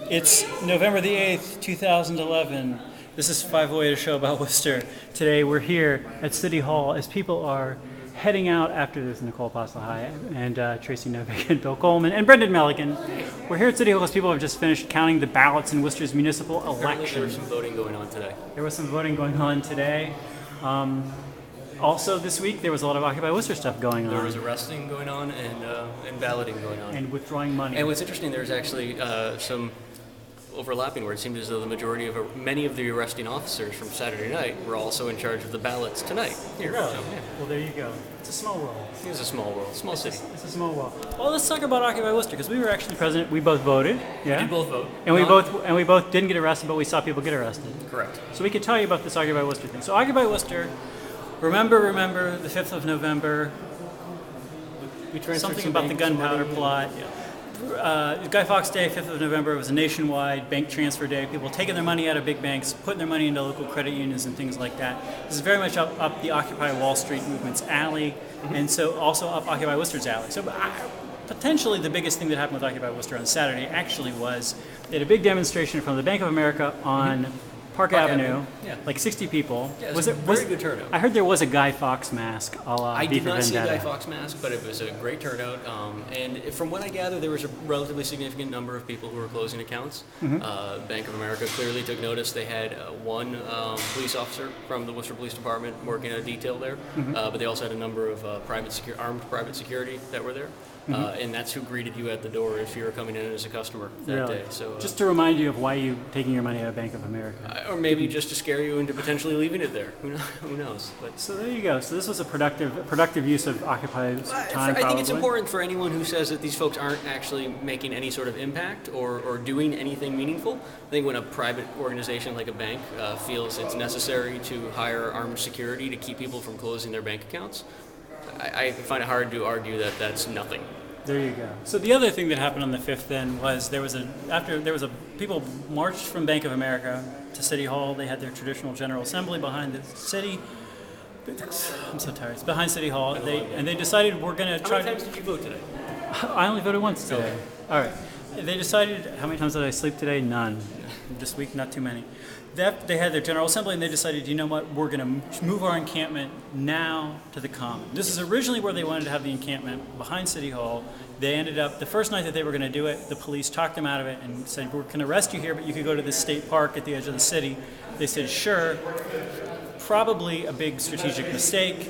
It's November the 8th, 2011. This is 508, a show about Worcester. Today we're here at City Hall as people are heading out after this. Nicole Pastelhai and Tracy Novick and Bill Coleman and Brendan Milligan. We're here at City Hall because people have just finished counting the ballots in Worcester's municipal election. There was some voting going on today. There was some voting going on today. Also this week there was a lot of Occupy Worcester stuff going on. There was arresting going on and balloting going on. And withdrawing money. And what's interesting, there's actually some overlapping where it seemed as though many of the arresting officers from Saturday night were also in charge of the ballots tonight. Here. Really? So, yeah. Well, there you go. It's a small world. It is a small world, small city. It's a small world. Well, let's talk about Occupy Worcester because we were actually present. We both voted. Yeah. We did both vote. And we both didn't get arrested, but we saw people get arrested. Correct. So we could tell you about this Occupy Worcester thing. So Occupy Worcester. Remember the 5th of November. We something about the gunpowder plot. Yeah. Guy Fawkes Day, 5th of November, was a nationwide bank transfer day. People taking their money out of big banks, putting their money into local credit unions and things like that. This is very much up the Occupy Wall Street movement's alley, and so also up Occupy Worcester's alley. So potentially the biggest thing that happened with Occupy Worcester on Saturday actually was they had a big demonstration from the Bank of America on Park Avenue, yeah. Like 60 people. Yeah, it was a very good turnout. I heard there was a Guy Fawkes mask a la I did not see a Vendetta. Guy Fawkes mask, but it was a great turnout. And from what I gather, there was a relatively significant number of people who were closing accounts. Bank of America clearly took notice. They had one police officer from the Worcester Police Department working a detail there, but they also had a number of armed private security that were there. And that's who greeted you at the door if you were coming in as a customer that day. So just to remind you of why you taking your money out of Bank of America, or maybe just to scare you into potentially leaving it there. Who knows? But so there you go. So this was a productive use of Occupy's time. I think it's important for anyone who says that these folks aren't actually making any sort of impact or doing anything meaningful. I think when a private organization like a bank feels it's necessary to hire armed security to keep people from closing their bank accounts, I find it hard to argue that that's nothing. There you go. So the other thing that happened on the 5th then was people marched from Bank of America to City Hall. They had their traditional General Assembly behind the city. I'm so tired. It's behind City Hall. They decided we're going to try. How many times did you vote today? I only voted once today. Okay. All right. They decided, how many times did I sleep today? None. This week, not too many. They had their General Assembly and they decided, you know what, we're going to move our encampment now to the Common. This is originally where they wanted to have the encampment, behind City Hall. They ended up, the first night that they were going to do it, the police talked them out of it and said, we're going to arrest you here, but you could go to this state park at the edge of the city. They said, sure. Probably a big strategic mistake,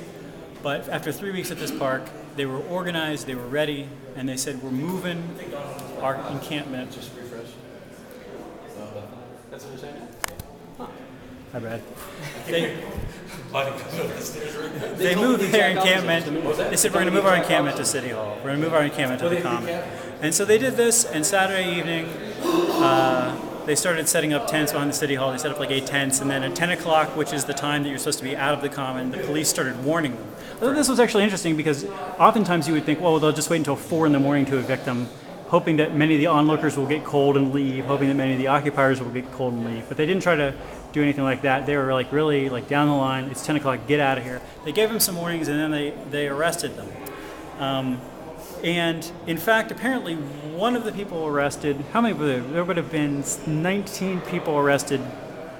but after 3 weeks at this park, they were organized, they were ready, and they said, we're moving our encampment. Just refresh. That's what you're saying? Hi, Brad. They moved their encampment. They said, we're going to move our encampment to City Hall. We're going to move our encampment to the Common. And so they did this, and Saturday evening, they started setting up tents behind the City Hall. They set up like 8 tents, and then at 10 o'clock, which is the time that you're supposed to be out of the Common, the police started warning them. I thought this was actually interesting because oftentimes you would think, well, they'll just wait until 4 in the morning to evict them, hoping that many of the onlookers will get cold and leave, hoping that many of the occupiers will get cold and leave. But they didn't try to do anything like that. They were like really like down the line. It's 10 o'clock, get out of here. They gave them some warnings and then they arrested them. And in fact, apparently one of the people arrested, how many were there? There would have been 19 people arrested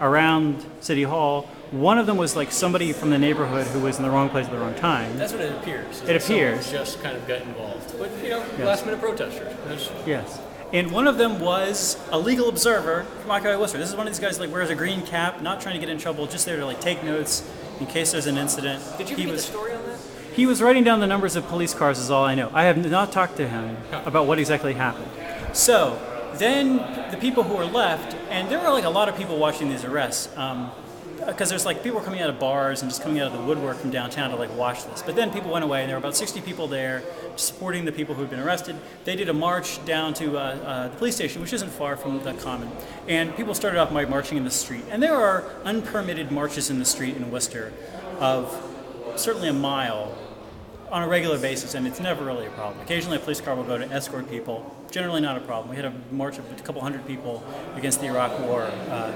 around City Hall. One of them was like somebody from the neighborhood who was in the wrong place at the wrong time. That's what it appears. It appears. Just kind of got involved. But, last minute protesters. Yes. And one of them was a legal observer from Occupy Worcester. This is one of these guys like wears a green cap, not trying to get in trouble, just there to like take notes in case there's an incident. Did you read the story on that? He was writing down the numbers of police cars is all I know. I have not talked to him about what exactly happened. So then the people who were left, and there were like a lot of people watching these arrests, because there's like people coming out of bars and just coming out of the woodwork from downtown to like watch this. But then people went away, and there were about 60 people there supporting the people who had been arrested. They did a march down to the police station, which isn't far from the Common, and people started off by marching in the street. And there are unpermitted marches in the street in Worcester of certainly a mile on a regular basis, and it's never really a problem. Occasionally a police car will go to escort people. Generally not a problem. We had a march of a couple hundred people against the Iraq War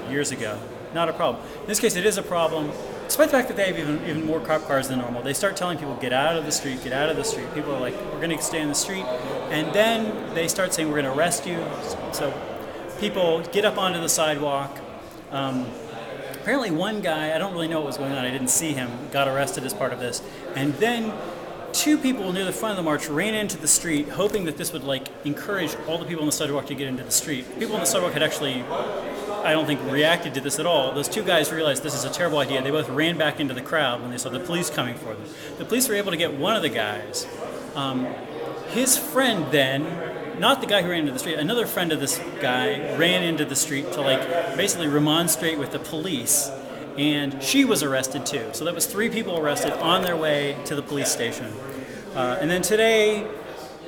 years ago. Not a problem. In this case, it is a problem. Despite the fact that they have even more cop cars than normal, they start telling people, get out of the street, get out of the street. People are like, we're going to stay in the street. And then they start saying, we're going to arrest you. So people get up onto the sidewalk. Apparently one guy, I don't really know what was going on, I didn't see him, got arrested as part of this. And then two people near the front of the march ran into the street, hoping that this would encourage all the people on the sidewalk to get into the street. People on the sidewalk had actually, I don't think, reacted to this at all. Those two guys realized this is a terrible idea. They both ran back into the crowd when they saw the police coming for them. The police were able to get one of the guys. His friend then, not the guy who ran into the street, another friend of this guy ran into the street to basically remonstrate with the police, and she was arrested too. So that was 3 people arrested on their way to the police station. And then today,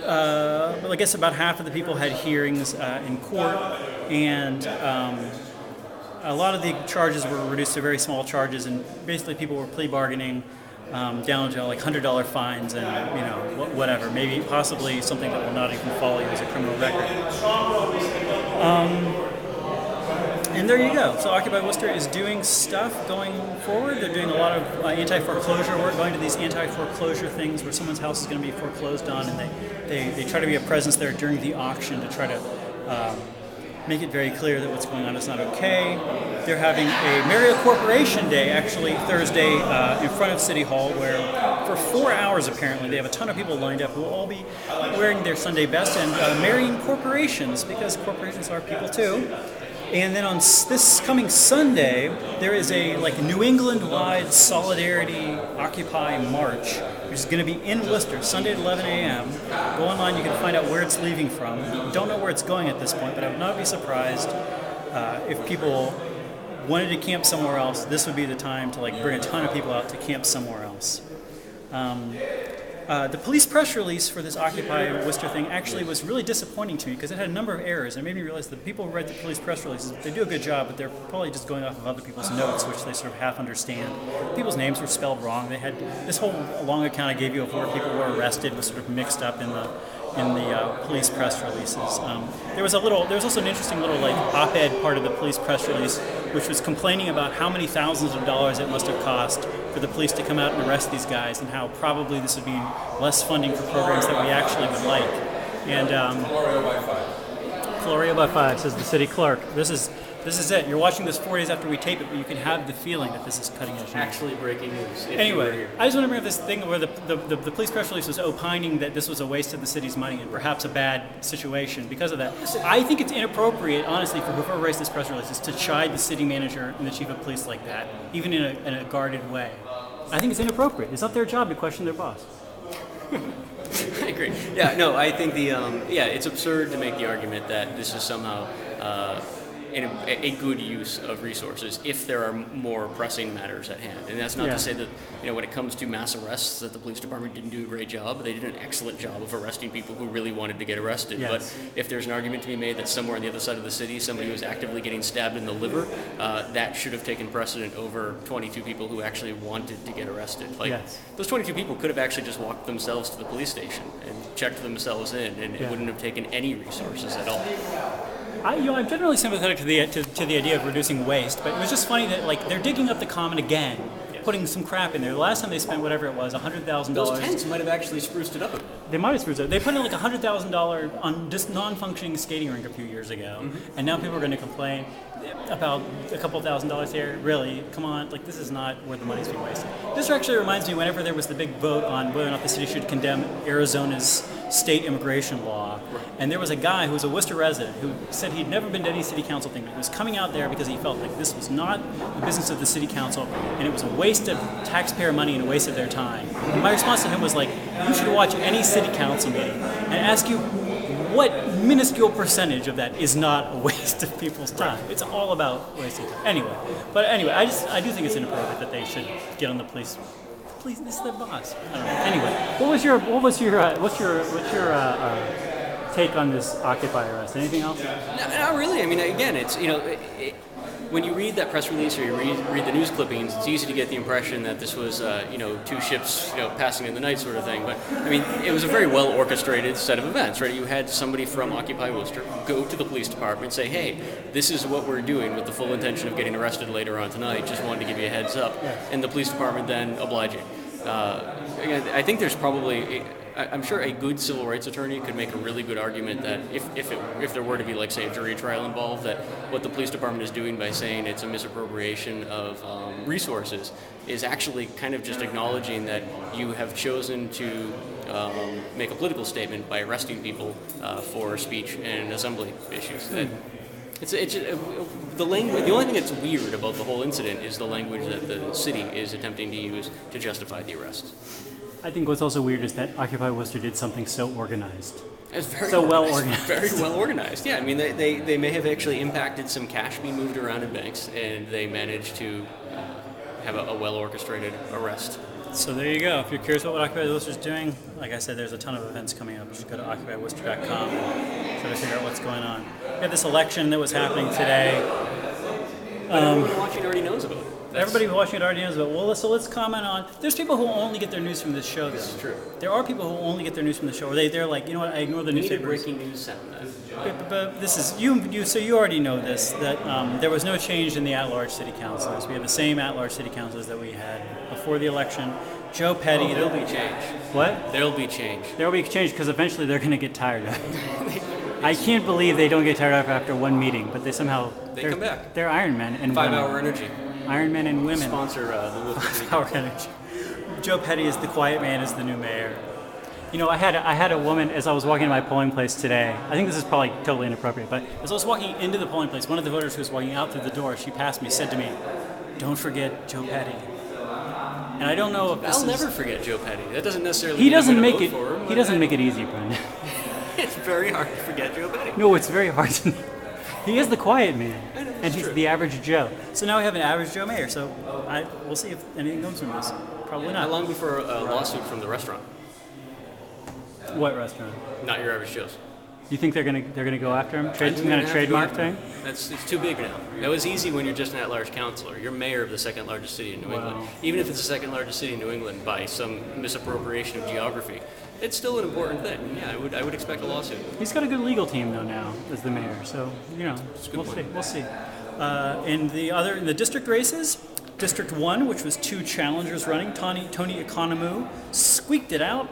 I guess about half of the people had hearings in court, and a lot of the charges were reduced to very small charges, and basically people were plea bargaining down to $100 fines and whatever, maybe possibly something that will not even follow you as a criminal record. And there you go. So Occupy Worcester is doing stuff going forward. They're doing a lot of anti-foreclosure work, going to these anti-foreclosure things where someone's house is going to be foreclosed on, and they try to be a presence there during the auction to try to make it very clear that what's going on is not okay. They're having a Marriott Corporation Day, actually, Thursday in front of City Hall, where for 4 hours, apparently, they have a ton of people lined up who will all be wearing their Sunday best and marrying corporations, because corporations are people too. And then on this coming Sunday, there is a New England-wide solidarity Occupy March, which is going to be in Worcester, Sunday at 11 a.m. Go online, you can find out where it's leaving from. Don't know where it's going at this point, but I would not be surprised if people wanted to camp somewhere else. This would be the time to bring a ton of people out to camp somewhere else. The police press release for this Occupy Worcester thing actually was really disappointing to me because it had a number of errors. It made me realize that the people who write the police press releases, they do a good job, but they're probably just going off of other people's notes, which they sort of half understand. People's names were spelled wrong. They had this whole long account I gave you of where people were arrested was sort of mixed up in the police press releases. There was also an interesting little op-ed part of the police press release, which was complaining about how many thousands of dollars it must have cost for the police to come out and arrest these guys, and how probably this would be less funding for programs that we actually would like. And Florio by 5 says the city clerk. This is it. You're watching this 4 days after we tape it, but you can have the feeling that this is cutting edge. Actually breaking news. Anyway, I just want to bring up this thing where the police press release was opining that this was a waste of the city's money and perhaps a bad situation because of that. I think it's inappropriate, honestly, for whoever writes this press release to chide the city manager and the chief of police like that, even in a guarded way. I think it's inappropriate. It's not their job to question their boss. I agree. Yeah, no, I think it's absurd to make the argument that this is somehow a good use of resources if there are more pressing matters at hand. And that's not to say that, when it comes to mass arrests, that the police department didn't do a great job. They did an excellent job of arresting people who really wanted to get arrested. Yes. But if there's an argument to be made that somewhere on the other side of the city, somebody was actively getting stabbed in the liver, that should have taken precedent over 22 people who actually wanted to get arrested. Those 22 people could have actually just walked themselves to the police station and checked themselves in, and it wouldn't have taken any resources at all. I'm generally sympathetic to the idea of reducing waste, but it was just funny that they're digging up the common again, putting some crap in there. The last time they spent whatever it was, $100,000. Those tents might have actually spruced it up a bit. They might have spruced it up. They put in $100,000 on just non-functioning skating rink a few years ago, and now people are going to complain about a couple $1,000s here. Really, come on, this is not where the money's being wasted. This actually reminds me whenever there was the big vote on whether or not the city should condemn Arizona's state immigration law, and there was a guy who was a Worcester resident who said he'd never been to any city council thing, but he was coming out there because he felt like this was not the business of the city council, and it was a waste of taxpayer money and a waste of their time. And my response to him was you should watch any city council meeting and ask you what minuscule percentage of that is not a waste of people's time. It's all about wasting time. Anyway, I do think it's inappropriate that they should get on the police. Please, this is their boss. I don't know. Anyway, what's your take on this Occupy arrest? Anything else? No, not really. I mean, again, it's when you read that press release or you read the news clippings, it's easy to get the impression that this was two ships passing in the night sort of thing. But I mean, it was a very well orchestrated set of events, right? You had somebody from Occupy Worcester go to the police department and say, "Hey, this is what we're doing with the full intention of getting arrested later on tonight. Just wanted to give you a heads up." And the police department then obliging. Again, I think there's probably I'm sure a good civil rights attorney could make a really good argument that if there were to be, like, say, a jury trial involved, that what the police department is doing by saying it's a misappropriation of resources is actually kind of just acknowledging that you have chosen to make a political statement by arresting people for speech and assembly issues. It's the language. The only thing that's weird about the whole incident is the language that the city is attempting to use to justify the arrest. I think what's also weird is that Occupy Worcester did something so organized. It's very so well organized. organized. Very well organized. Yeah, I mean, they may have actually impacted some cash being moved around in banks, and they managed to have a well orchestrated arrest. So there you go. If you're curious about what Occupy Worcester is doing, like I said, there's a ton of events coming up. Just go to occupyworcester.com and try to figure out what's going on. We had this election that was happening today. But everyone watching already knows about it. Everybody watching it already knows about it. Well, so let's comment on. There's people who only get their news from this show. This is true. There are people who only get their news from the show. Or they're like, you know what? I ignore the We need a newspapers. breaking news sound. But this is you. So you already know this, that there was no change in the at-large city councilors. We have the same at-large city councilors that we had before the election. Joe Petty. There'll be change. What? There'll be change. There will be change because eventually they're going to get tired of it. I can't believe they don't get tired of it after one meeting, but they somehow They come back. They're Iron Men and 5 women. hour energy. Iron Men and women. Sponsor the Worcester City. Power energy. Joe Petty is the quiet man, is the new mayor. You know, I had a woman as I was walking to my polling place today. I think this is probably totally inappropriate, but as I was walking into the polling place, one of the voters who was walking out through the door, she passed me, said to me, "Don't forget Joe Petty." And I don't know if this I'll is, never forget Joe Petty. That doesn't necessarily. He mean I'm doesn't gonna make vote it. for him, He doesn't make it easy, Brendan. It's very hard to forget Joe Petty. No, it's very hard to. He is the quiet man, I know, and it's he's true. the average Joe. So now we have an average Joe mayor. So we'll see if anything comes from this. Probably How not. long before a lawsuit from the restaurant? What restaurant? Not your average Joe's. You think they're gonna go after him? I Trade think some they're kind of gonna have to go trademark after him. thing? It's too big now. That was easy when you're just an at-large councilor. You're mayor of the second largest city in New England. Even if it's the second largest city in New England by some misappropriation of geography, it's still an important thing. Yeah, I would expect a lawsuit. He's got a good legal team though now as the mayor. So good point. We'll see. In the district races, District 1, which was two challengers running, Tony Economou squeaked it out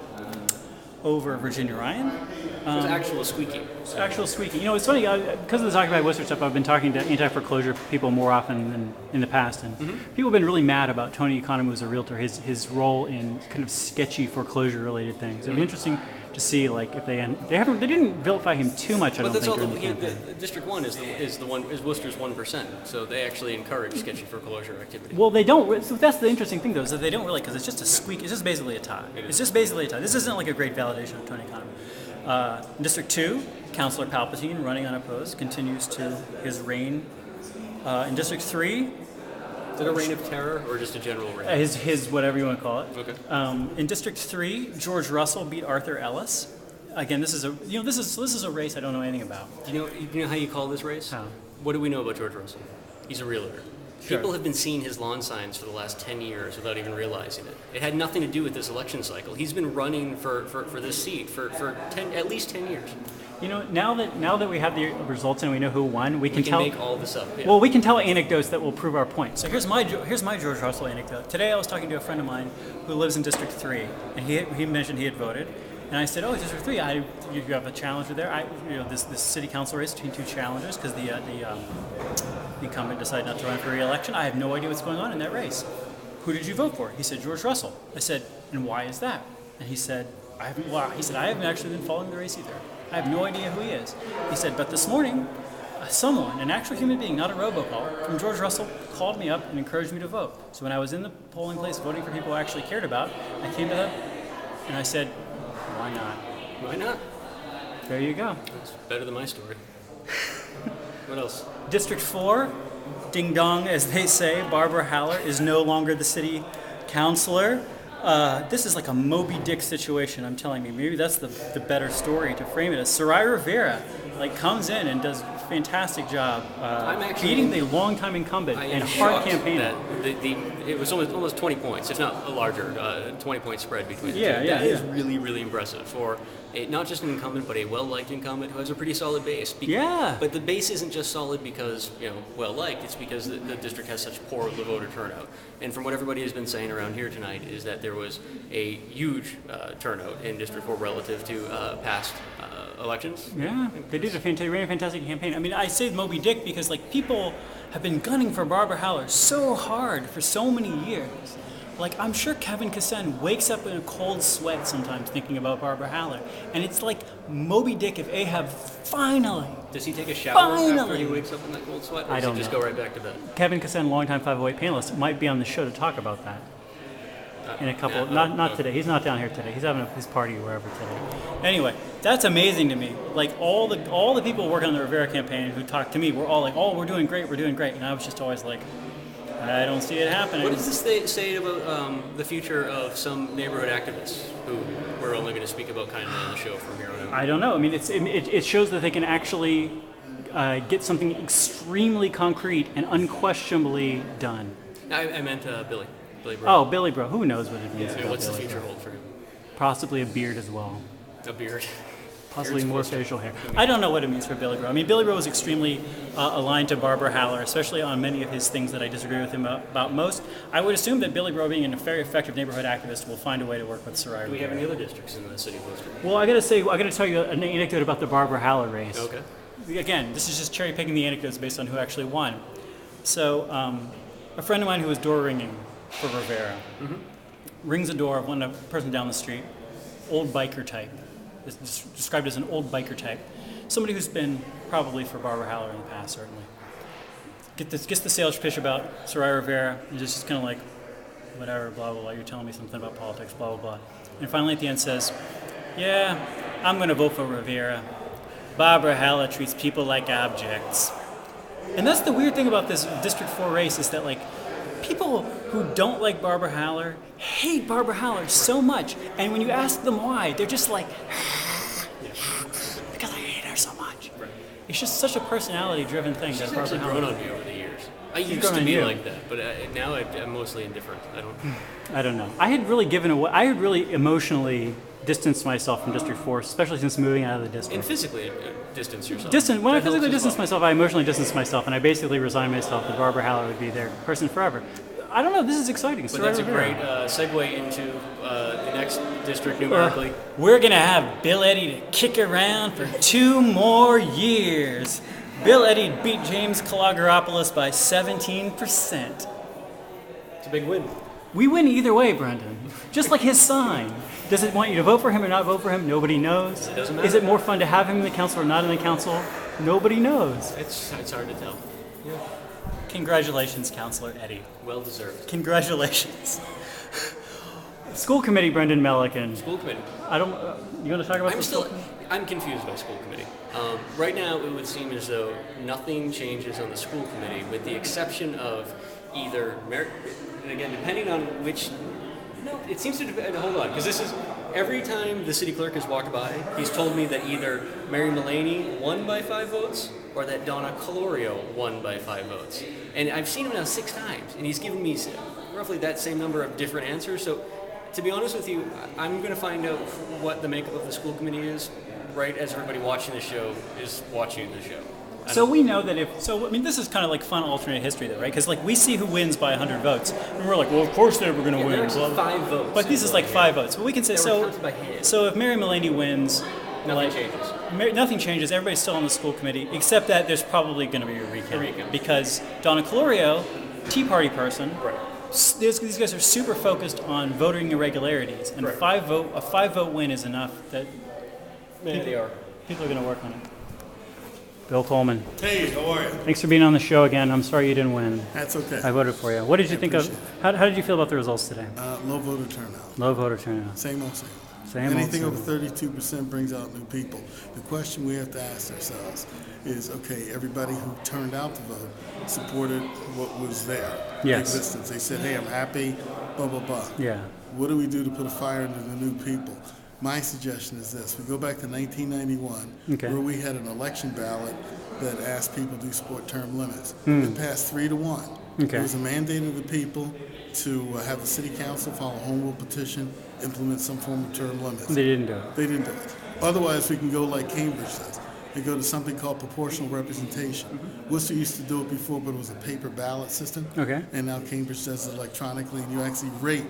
over Virginia Ryan. It was actual squeaking. Actual squeaking. You know, it's funny, because of this Occupy Worcester stuff, I've been talking to anti-foreclosure people more often than in the past, and people have been really mad about Tony Economou as a realtor, his role in kind of sketchy foreclosure-related things. It'll be interesting to see, like, if they didn't vilify him too much, I But don't that's think, all. during the campaign. The District 1 is Worcester's 1%. So they actually encourage sketchy foreclosure activity. Well, they don't. So that's the interesting thing, though, is that they don't really, because it's just a squeak. It's just basically a tie. It's just basically a tie. This isn't like a great validation of Tony Economou. In District 2, Councillor Palpatine, running unopposed, continues to his reign. In District 3, Is it a reign of terror or just a general reign? his whatever you want to call it. Okay. In District 3, George Russell beat Arthur Ellis. Again, this is a race I don't know anything about. Do you know how you call this race? How? What do we know about George Russell? He's a realtor. Sure. People have been seeing his lawn signs for the last 10 years without even realizing it. It had nothing to do with this election cycle. He's been running for this seat for at least 10 years. You know, now that we have the results and we know who won, we can tell. make all this up. Yeah. Well, we can tell anecdotes that will prove our point. So here's my George Russell anecdote. Today I was talking to a friend of mine who lives in District 3, and he mentioned he had voted. And I said, "Oh, District 3, you have a challenger there. This city council race between two challengers because the incumbent decided not to run for re-election. I have no idea what's going on in that race. Who did you vote for?" He said, "George Russell." I said, "And why is that?" And he said, "I haven't actually been following the race either. I have no idea who he is." He said, "But this morning, someone, an actual human being, not a robocall, from George Russell, called me up and encouraged me to vote. So when I was in the polling place voting for people I actually cared about, I came to them and I said, why not?" Why not? There you go. It's better than my story. What else? District 4, ding dong, as they say, Barbara Haller is no longer the city councilor. This is like a Moby Dick situation, I'm telling you. Maybe that's the better story to frame it as. Sarai Rivera comes in and does fantastic job I'm actually beating the longtime incumbent I and am hard shocked campaigner. that it was almost 20 points, if not a larger 20-point spread between the two. Yeah, That is yeah. really, really impressive for not just an incumbent, but a well-liked incumbent who has a pretty solid base. Yeah. But the base isn't just solid because, well-liked. It's because the district has such poor voter turnout. And from what everybody has been saying around here tonight is that there was a huge turnout in District 4 relative to past elections. Yeah, they ran a fantastic campaign. I mean, I say Moby Dick because like people have been gunning for Barbara Haller so hard for so many years. Like I'm sure Kevin Kassan wakes up in a cold sweat sometimes thinking about Barbara Haller, and it's like Moby Dick if Ahab finally. Does he take a shower after Finally! he wakes up in that cold sweat, or I does don't he just know. go right back to bed? Kevin Kassan, longtime 508 panelist, might be on the show to talk about that in a couple. Not today. He's not down here today. He's having his party wherever today. Anyway, that's amazing to me. Like all the people working on the Rivera campaign who talked to me were all like, "Oh, we're doing great, and I was just always like, I don't see it happening. What does this say about the future of some neighborhood activists who we're only going to speak about kind of on the show from here on out? I don't know. I mean, it shows that they can actually get something extremely concrete and unquestionably done. I meant Billy. Billy Bro. Oh, Billy Bro. Who knows what it means? Yeah, about what's the Billy future Bro? hold for him? Possibly a beard as well. A beard. Possibly Beard's more closer. facial hair. I don't know what it means for Billy Bro. I mean, Billy Bro was extremely aligned to Barbara Haller, especially on many of his things that I disagree with him about most. I would assume that Billy Bro, being a very effective neighborhood activist, will find a way to work with Soraya. Do we have any other districts in the city of Worcester? Well, I got to tell you an anecdote about the Barbara Haller race. Okay. Again, this is just cherry picking the anecdotes based on who actually won. So, a friend of mine who was door ringing for Rivera rings the door of a person down the street, old biker type. It's described as an old biker type. Somebody who's been probably for Barbara Haller in the past, certainly. Gets the sales pitch about Soraya Rivera, and just kind of like, whatever, blah, blah, blah, you're telling me something about politics, blah, blah, blah. And finally at the end says, yeah, I'm going to vote for Rivera. Barbara Haller treats people like objects. And that's the weird thing about this District 4 race is that, like, people who don't like Barbara Haller hate Barbara Haller so much. And when you ask them why, they're just like, because I hate her so much. Right. It's just such a personality-driven thing. She's that Barbara actually grown Haller. on me over the years. I She's used grown to on be you. like that, but now I'm mostly indifferent. I don't know. I had really emotionally distanced myself from District 4, especially since moving out of the district. And physically distance yourself. When I That helps physically as distanced well. myself, I emotionally distanced myself, and I basically resigned myself that Barbara Haller would be their person forever. I don't know. This is exciting. But that's a great segue into the next district numerically. We're going to have Bill Eddy to kick around for 2 more years. Bill Eddy beat James Kalogeropoulos by 17%. It's a big win. We win either way, Brendan. Just like his sign. Does it want you to vote for him or not vote for him? Nobody knows. It doesn't matter. Is it more fun to have him in the council or not in the council? Nobody knows. It's hard to tell. Yeah. Congratulations, Councilor Eddy. Well deserved. Congratulations. School committee, Brendan Melican. School committee. You want to talk about I'm confused by school committee. Right now, it would seem as though nothing changes on the school committee, with the exception of either and again, depending on which. No, it seems to depend. Hold on, because this is every time the city clerk has walked by, he's told me that either Mary Mullaney won by 5 votes or that Donna Colorio won by 5 votes. And I've seen him now 6 times, and he's given me roughly that same number of different answers. So, to be honest with you, I'm going to find out what the makeup of the school committee is right as everybody watching the show is watching the show. So we know that this is kind of like fun alternate history though, right? Because like we see who wins by 100 votes, and we're like, well, of course they were going to win. There are 5 votes. But this is like 5 votes. But we can say They were counted by hand. So if Mary Mullaney wins, Nothing changes. Nothing changes. Everybody's still on the school committee, except that there's probably going to be a recount. Because Donna Colorio, Tea Party person, Right. these guys are super focused on voting irregularities, and Right. a 5-vote win is enough that They are. people are going to work on it. Bill Coleman, Hey, how are you? thanks for being on the show again. I'm sorry you didn't win. That's okay. I voted for you. What did you think of? How did you feel about the results today? Low voter turnout. Low voter turnout. Same old same. Same old Anything same. over 32% brings out new people. The question we have to ask ourselves is, okay, everybody who turned out to vote supported what was there in Yes. existence. They said, hey, I'm happy, blah, blah, blah. Yeah. What do we do to put a fire into the new people? My suggestion is this. We go back to 1991, Okay. where we had an election ballot that asked people to support term limits. It passed 3-1. Okay. It was a mandate of the people to have the city council file a home rule petition, implement some form of term limits. They didn't do it. They didn't do it. Otherwise, we can go like Cambridge does. They go to something called proportional representation. Worcester used to do it before, but it was a paper ballot system. Okay. And now Cambridge does it electronically, and you actually rate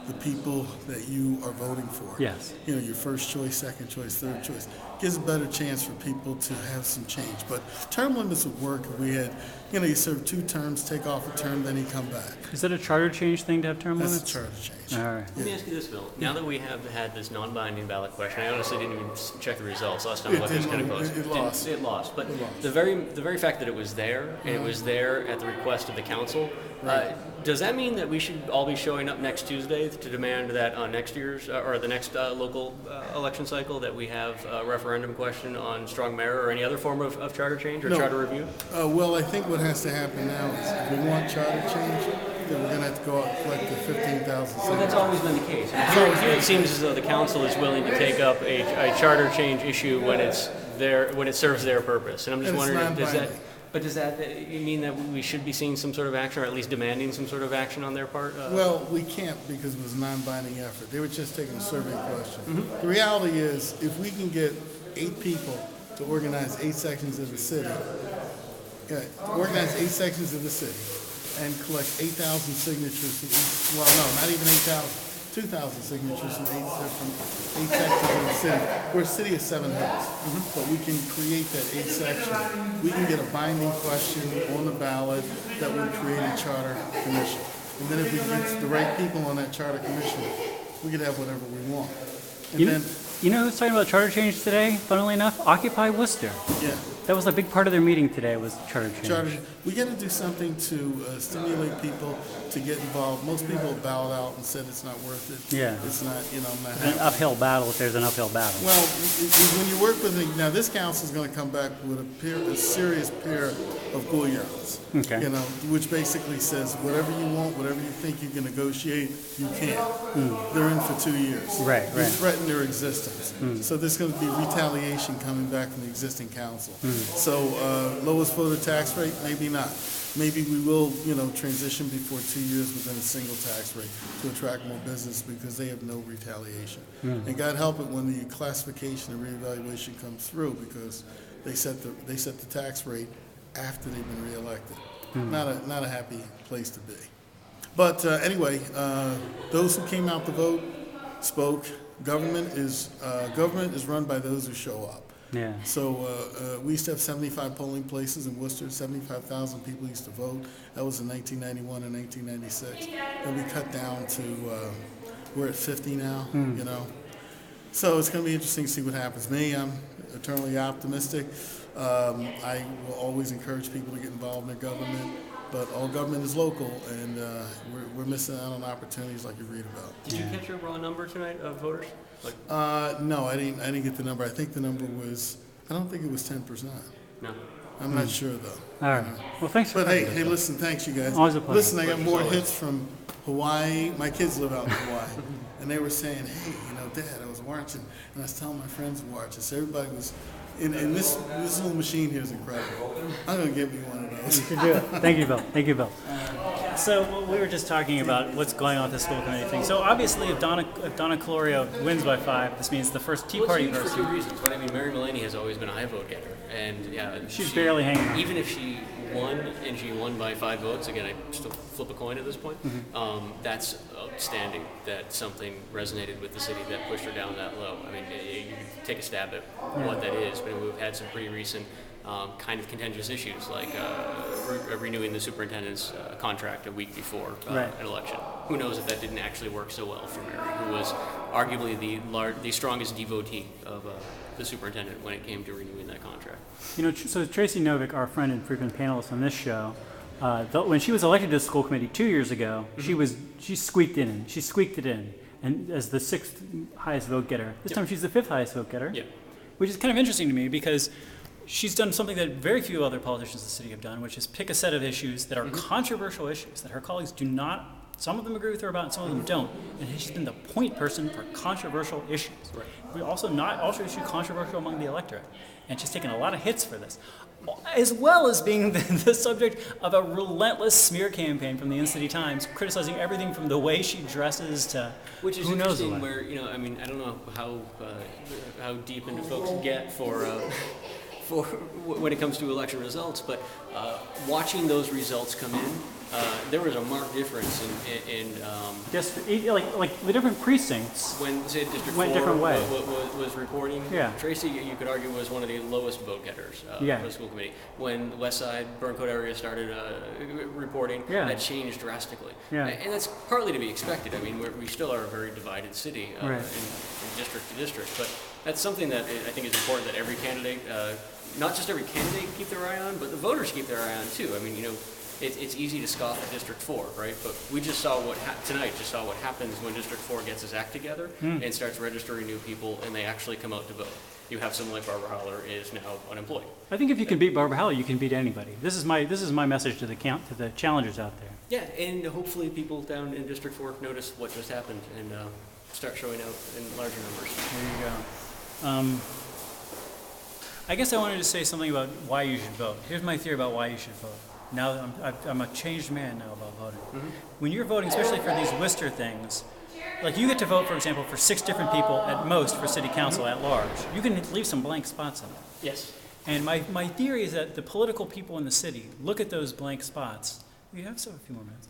the people that you are voting for. Yes. You know, your first choice, second choice, third choice. Gives a better chance for people to have some change. But term limits would work if we had, you know, you serve 2 terms, take off a term, then you come back. Is that a charter change thing to have term That's limits? a charter change. All right. Let me ask you this, Bill. Now that we have had this non-binding ballot question, I honestly didn't even check the results last time I It looked. It was didn't- kind of close. it lost. It lost. But It lost. the very fact that it was there, and it was there at the request of the council, Right. does that mean that we should all be showing up next Tuesday to demand that on next year's or the next local election cycle that we have a referendum question on strong mayor or any other form of charter change or No. charter review? Well, I think what has to happen now is if we want charter change, then we're going to have to go out and collect the 15,000 Well, that's signatures. always been the case. Here it seems as though the council is willing to take up a charter change issue when it's there, when it serves their purpose. And I'm just And it's wondering, non-binding. does that mean that we should be seeing some sort of action, or at least demanding some sort of action on their part? Well, we can't because it was a non-binding effort. They were just taking a survey question. The reality is, if we can get 8 people to organize 8 sections of the city, and collect 8,000 signatures from each, well, no, not even 8,000, 2,000 signatures from 8 sections of the city. We're a city of 7 hills, but we can create that 8 section. We can get a binding question on the ballot that would create a charter commission. And then if we get the right people on that charter commission, we could have whatever we want. And then, You know who's talking about charter change today, funnily enough? Occupy Worcester. yeah. That was a big part of their meeting today, was charter change. Charter. We got to do something to stimulate people to get involved. Most people bowed out and said it's not worth it. Yeah. It's not, not An happening. uphill battle if there's an uphill battle. Well, when you work with now this council is going to come back with a serious pair of bullions. Okay. Which basically says whatever you want, whatever you think you can negotiate, you can. They're in for 2 years. Right, We right. threaten their existence. So there's going to be retaliation coming back from the existing council. So lowest voter tax rate, maybe not. Maybe we will, transition before 2 years within a single tax rate to attract more business because they have no retaliation. And God help it when the classification and reevaluation comes through because they set the tax rate after they've been reelected. Not a happy place to be. But anyway, those who came out to vote spoke. Government is run by those who show up. Yeah. So we used to have 75 polling places in Worcester. 75,000 people used to vote. That was in 1991 and 1996. And we cut down to we're at 50 now. So it's going to be interesting to see what happens. Me, I'm eternally optimistic. I will always encourage people to get involved in their government. But all government is local, and we're missing out on opportunities like you read about. Did you catch your raw number tonight of voters? No, I didn't get the number. I think the number was. I don't think it was 10%. No. I'm not sure though. All right. Well, thanks for But hey, coming. listen, thanks you guys. Always a pleasure. Listen, I got more Always. hits from Hawaii. My kids live out in Hawaii, and they were saying, "Hey, Dad, I was watching," and I was telling my friends to watch this. Everybody was. And this little machine here is incredible. I'm gonna get me one of those. You should do it. Thank you, Bill. Thank you, Bill. So we were just talking about what's going on with the school committee thing. So obviously, if Donna Calorio wins by 5, this means the first Tea Well, Party it's huge for person. 2 reasons. But I mean, Mary Mulaney has always been a high vote getter, and yeah, She's barely hanging on. Even if she won and she won by 5 votes, again, I still flip a coin at this point. That's outstanding. That something resonated with the city that pushed her down that low. I mean, you could take a stab at what that is, but we've had some pretty recent kind of contentious issues like renewing the superintendent's contract a week before Right. an election. Who knows if that didn't actually work so well for Mary, who was arguably the strongest devotee of the superintendent when it came to renewing that contract. So Tracy Novick, our friend and frequent panelist on this show, when she was elected to the school committee 2 years ago, she squeaked it in, and as the 6th highest vote getter. This time she's the 5th highest vote getter. Yeah. Which is kind of interesting to me because she's done something that very few other politicians in the city have done, which is pick a set of issues that are controversial issues that her colleagues do not Some of them agree with her about it, and some of them don't. And she's been the point person for controversial issues. Right. We also not also issue controversial among the electorate, and she's taken a lot of hits for this, as well as being the subject of a relentless smear campaign from the In-City Times, criticizing everything from the way she dresses to which is who knows interesting. what. Where I mean, I don't know how deep into folks get for when it comes to election results, but watching those results come in, there was a marked difference in Just like the different precincts. when, say, District Went 4 different way. was reporting. Yeah. Tracy, you could argue, was one of the lowest vote getters Yeah. for the school committee. When the West Side, Burncoat area started reporting, Yeah. that changed drastically. Yeah. And that's partly to be expected. I mean, we still are a very divided city Right. in district to district, but that's something that I think is important that every candidate, not just every candidate keep their eye on, but the voters keep their eye on too. I mean, it's easy to scoff at District 4, right? But we just saw tonight saw what happens when District 4 gets its act together and starts registering new people, and they actually come out to vote. You have someone like Barbara Holler is now unemployed. I think if you can beat Barbara Howell, you can beat anybody. This is my message to the challengers out there. Yeah, and hopefully people down in District 4 notice what just happened and start showing out in larger numbers. There you go. I guess I wanted to say something about why you should vote. Here's my theory about why you should vote. Now that I'm a changed man now about voting. Mm-hmm. When you're voting, especially for these Worcester things, like you get to vote, for example, for 6 different people at most for city council at large. You can leave some blank spots in it. Yes. And my theory is that the political people in the city look at those blank spots. We have a few more minutes.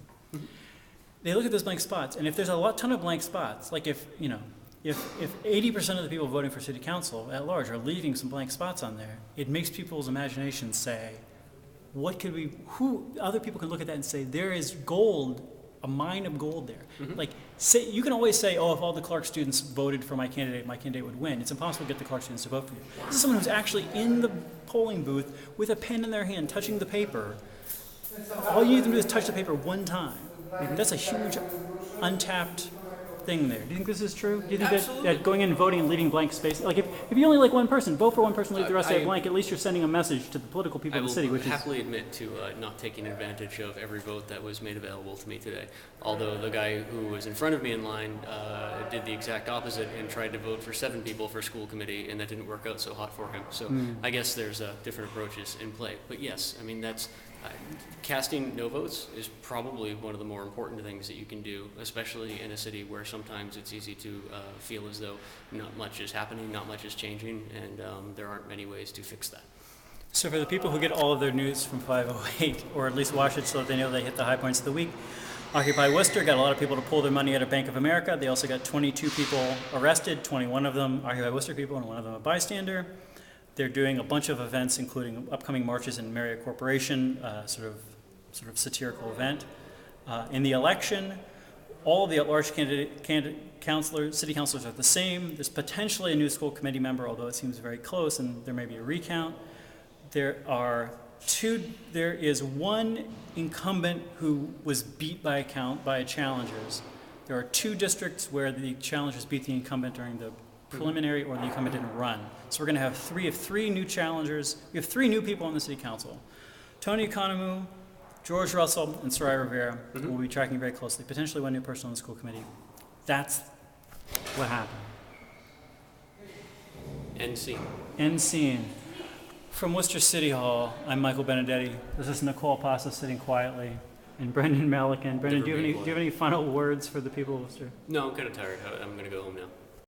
They look at those blank spots, and if there's a ton of blank spots, like if 80% of the people voting for city council at large are leaving some blank spots on there, it makes people's imaginations say, other people can look at that and say, there is gold, a mine of gold there. Mm-hmm. Like, you can always say, oh, if all the Clark students voted for my candidate would win. It's impossible to get the Clark students to vote for you. This is someone who's actually in the polling booth with a pen in their hand, touching the paper. All you need them to do is touch the paper one time. That's a huge, untapped thing there. Do you think this is true? Do you think that going in and voting and leaving blank space, like if you only like one person, vote for one person, leave the rest of it blank, at least you're sending a message to the political people in the city, which is... I will happily admit to not taking advantage of every vote that was made available to me today. Although the guy who was in front of me in line did the exact opposite and tried to vote for 7 people for school committee, and that didn't work out so hot for him. So I guess there's different approaches in play. But yes, I mean, that's... casting no votes is probably one of the more important things that you can do, especially in a city where sometimes it's easy to feel as though not much is happening, not much is changing, and there aren't many ways to fix that. So for the people who get all of their news from 508, or at least watch it so that they know they hit the high points of the week, Occupy Worcester got a lot of people to pull their money out of Bank of America. They also got 22 people arrested, 21 of them Occupy Worcester people, and 1 of them a bystander. They're doing a bunch of events, including upcoming marches in Marriott Corporation, sort of satirical event. In the election, all of the at-large city councilors are the same. There's potentially a new school committee member, although it seems very close, and there may be a recount. There is one incumbent who was beat by challengers. There are 2 districts where the challengers beat the incumbent during the preliminary, or the incumbent didn't run. So we're going to have 3 new challengers. We have 3 new people on the city council. Tony Economou, George Russell, and Soraya Rivera will be tracking very closely. Potentially 1 new person on the school committee. That's what happened. End scene. End scene. From Worcester City Hall, I'm Michael Benedetti. This is Nicole Pasa sitting quietly, and Brendan Malikan. Brendan, do you have any final words for the people of Worcester? No, I'm kind of tired. I'm going to go home now.